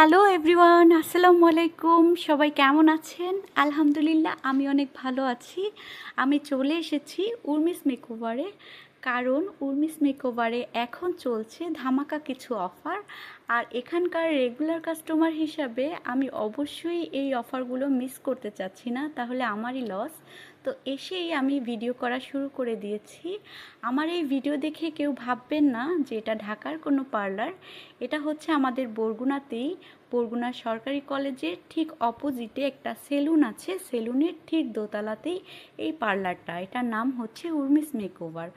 Hello everyone, আসসালামু আলাইকুম। সবাই কেমন আছেন? আলহামদুলিল্লাহ, আমি অনেক ভালো আছি। আমি চলে এসেছি উর্মিস মেকওভারে, কারণ উর্মিস মেকওভারে এখন চলছে ধামাকা কিছু অফার। আর এখানকার রেগুলার কাস্টমার হিসাবে আমি অবশ্যই এই অফারগুলো মিস করতে চাচ্ছি না, তাহলে আমারই লস। তো এসেই আমি ভিডিও করা শুরু করে দিয়েছি। আমার এই ভিডিও দেখে কেউ ভাববেন না যে এটা ঢাকার কোনো পার্লার। এটা হচ্ছে আমাদের বরগুনাতেই, বরগুনা সরকারি কলেজের ঠিক অপোজিটে একটা সেলুন আছে, সেলুনের ঠিক দোতলাতেই এই পার্লারটা। এটার নাম হচ্ছে উর্মিস মেকওভার।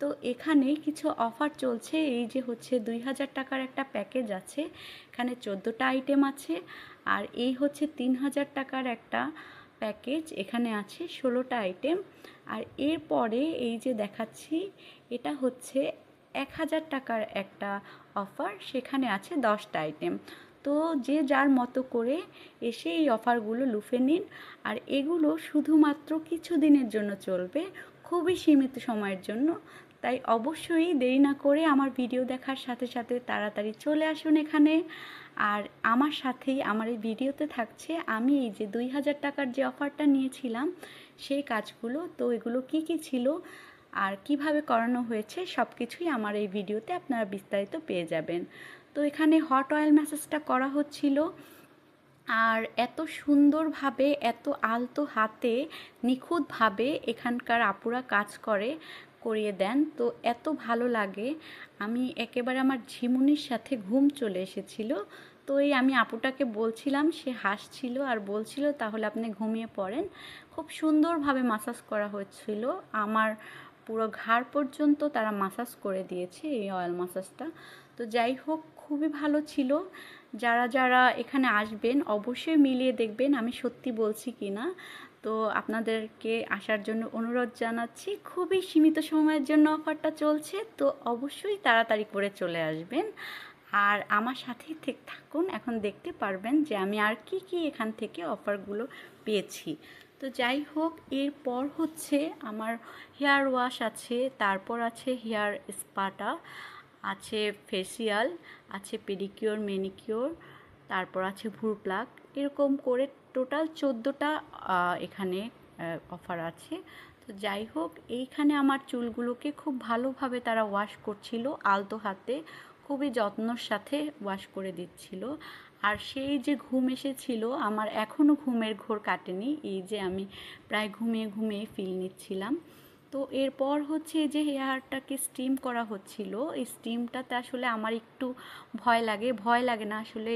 তো এখানে কিছু অফার চলছে। এই যে হচ্ছে 2000 টাকার একটা প্যাকেজ আছে, এখানে 14টা আইটেম আছে। আর এই হচ্ছে 3000 টাকার একটা প্যাকেজ, এখানে আছে 16টা আইটেম। আর এরপরে এই যে দেখাচ্ছি, এটা হচ্ছে 1000 টাকার একটা অফার, সেখানে আছে 10টা আইটেম। তো যে যার মতো করে এসে এই অফারগুলো লুফে নিন। আর এগুলো শুধুমাত্র কিছু দিনের জন্য চলবে, খুবই সীমিত সময়ের জন্য। তাই অবশ্যই দেরি না করে আমার ভিডিও দেখার সাথে সাথে তাড়াতাড়ি চলে আসুন এখানে। আর আমার সাথেই আমার এই ভিডিওতে থাকছে আমি এই যে 2000 টাকার যে অফারটা নিয়েছিলাম সেই কাজগুলো। তো এগুলো কি কি ছিল আর কিভাবে করানো হয়েছে সব কিছুই আমার এই ভিডিওতে আপনারা বিস্তারিত পেয়ে যাবেন। তো এখানে হট অয়েল ম্যাসাজটা করা হচ্ছিল, আর এত সুন্দরভাবে, এত আলতো হাতে, নিখুঁতভাবে এখানকার আপুরা কাজ করিয়ে দেন। তো এত ভালো লাগে, আমি একেবারে আমার ঝিমুনির সাথে ঘুম চলে এসেছিল। তো এই আমি আপুটাকে বলছিলাম, সে হাসছিল আর বলছিল তাহলে আপনি ঘুমিয়ে পড়েন। খুব সুন্দরভাবে মাসাজ করা হচ্ছিল, আমার পুরো ঘাড় পর্যন্ত তারা মাসাজ করে দিয়েছে এই অয়েল মাসাজটা। তো যাই হোক, খুবই ভালো ছিল। যারা যারা এখানে আসবেন অবশ্যই মিলিয়ে দেখবেন আমি সত্যি বলছি কি না। তো আপনাদেরকে আসার জন্য অনুরোধ জানাচ্ছি, খুবই সীমিত সময়ের জন্য অফারটা চলছে, তো অবশ্যই তাড়াতাড়ি করে চলে আসবেন। আর আমার সাথেই থাকুন, এখন দেখতে পারবেন যে আমি আর কি কি এখান থেকে অফারগুলো পেয়েছি। তো যাই হোক, এরপর হচ্ছে আমার হেয়ার ওয়াশ আছে, তারপর আছে হেয়ার স্পাটা, আছে ফেসিয়াল, আছে পেডিকিওর, ম্যানিকিওর, তারপর আছে ভ্রু প্লাক। এরকম করে টোটাল 14টা এখানে অফার আছে। তো যাই হোক, এইখানে আমার চুলগুলোকে খুব ভালোভাবে তারা ওয়াশ করছিল, আলতো হাতে খুবই যত্নর সাথে ওয়াশ করে দিচ্ছিল। আর সেই যে ঘুম এসেছিল, আমার এখনও ঘুমের ঘোর কাটেনি। এই যে আমি প্রায় ঘুমিয়ে ঘুমিয়ে ফিল নিচ্ছিলাম। তো এরপর হচ্ছে যে হেয়ারটাকে স্টিম করা হচ্ছিল, এই স্টিমটাতে আসলে আমার একটু ভয় লাগে না, আসলে